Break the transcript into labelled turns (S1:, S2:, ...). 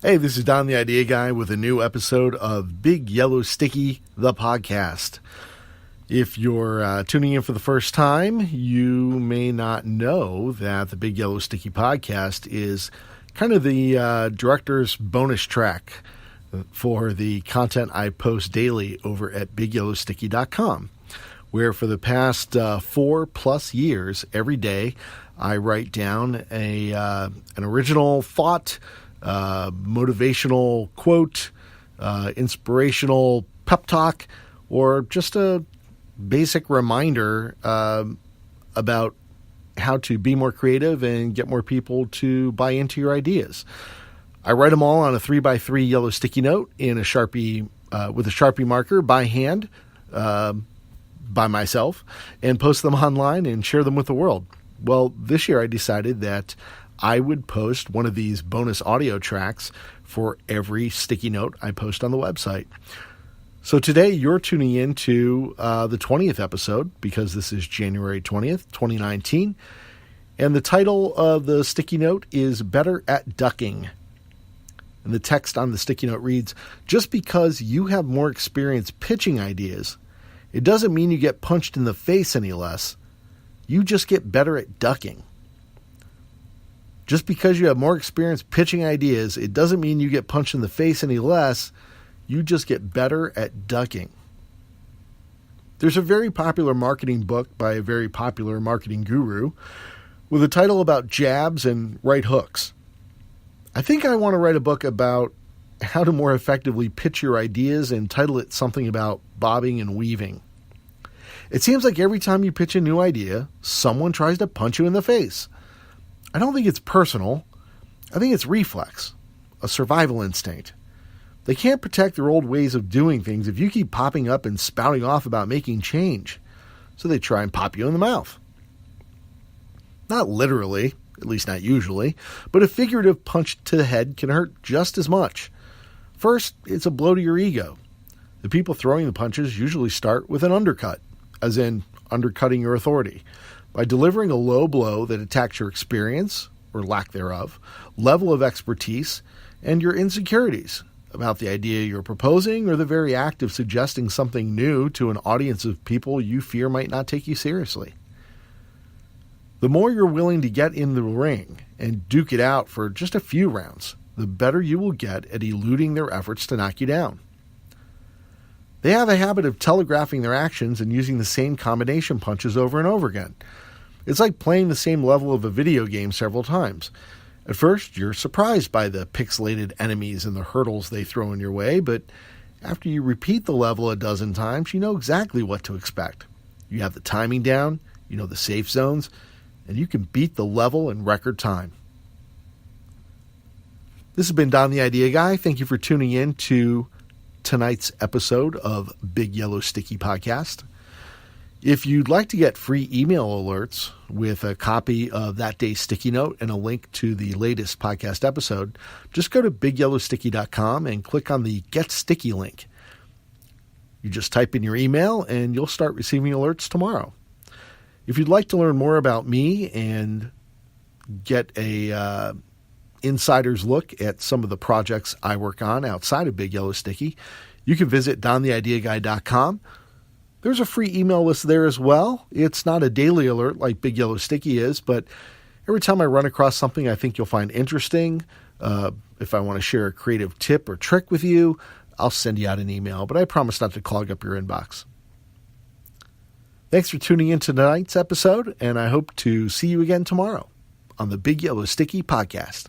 S1: Hey, this is Don the Idea Guy with a new episode of Big Yellow Sticky, the podcast. If you're tuning in for the first time, you may not know that the Big Yellow Sticky podcast is kind of the director's bonus track for the content I post daily over at BigYellowSticky.com, where for the past 4+ years, every day, I write down an original thought, motivational quote, inspirational pep talk, or just a basic reminder about how to be more creative and get more people to buy into your ideas. I write them all on a 3x3 yellow sticky note in a Sharpie with a Sharpie marker by hand by myself, and post them online and share them with the world. Well, this year I decided that I would post one of these bonus audio tracks for every sticky note I post on the website. So today you're tuning in to the 20th episode, because this is January 20th, 2019. And the title of the sticky note is Better at Ducking. And the text on the sticky note reads, just because you have more experience pitching ideas, it doesn't mean you get punched in the face any less. You just get better at ducking. Just because you have more experience pitching ideas, it doesn't mean you get punched in the face any less. You just get better at ducking. There's a very popular marketing book by a very popular marketing guru with a title about jabs and right hooks. I think I want to write a book about how to more effectively pitch your ideas and title it something about bobbing and weaving. It seems like every time you pitch a new idea, someone tries to punch you in the face. I don't think it's personal. I think it's reflex, a survival instinct. They can't protect their old ways of doing things if you keep popping up and spouting off about making change. So they try and pop you in the mouth. Not literally, at least not usually, but a figurative punch to the head can hurt just as much. First, it's a blow to your ego. The people throwing the punches usually start with an undercut, as in undercutting your authority, by delivering a low blow that attacks your experience, or lack thereof, level of expertise, and your insecurities about the idea you're proposing or the very act of suggesting something new to an audience of people you fear might not take you seriously. The more you're willing to get in the ring and duke it out for just a few rounds, the better you will get at eluding their efforts to knock you down. They have a habit of telegraphing their actions and using the same combination punches over and over again. It's like playing the same level of a video game several times. At first, you're surprised by the pixelated enemies and the hurdles they throw in your way, but after you repeat the level a dozen times, you know exactly what to expect. You have the timing down, you know the safe zones, and you can beat the level in record time. This has been Don the Idea Guy. Thank you for tuning in to tonight's episode of Big Yellow Sticky Podcast. If you'd like to get free email alerts with a copy of that day's sticky note and a link to the latest podcast episode, just go to BigYellowSticky.com and click on the Get Sticky link. You just type in your email and you'll start receiving alerts tomorrow. If you'd like to learn more about me and get a insider's look at some of the projects I work on outside of Big Yellow Sticky, you can visit DonTheIdeaGuy.com. There's a free email list there as well. It's not a daily alert like Big Yellow Sticky is, but every time I run across something I think you'll find interesting, if I want to share a creative tip or trick with you, I'll send you out an email, but I promise not to clog up your inbox. Thanks for tuning in to tonight's episode, and I hope to see you again tomorrow on the Big Yellow Sticky Podcast.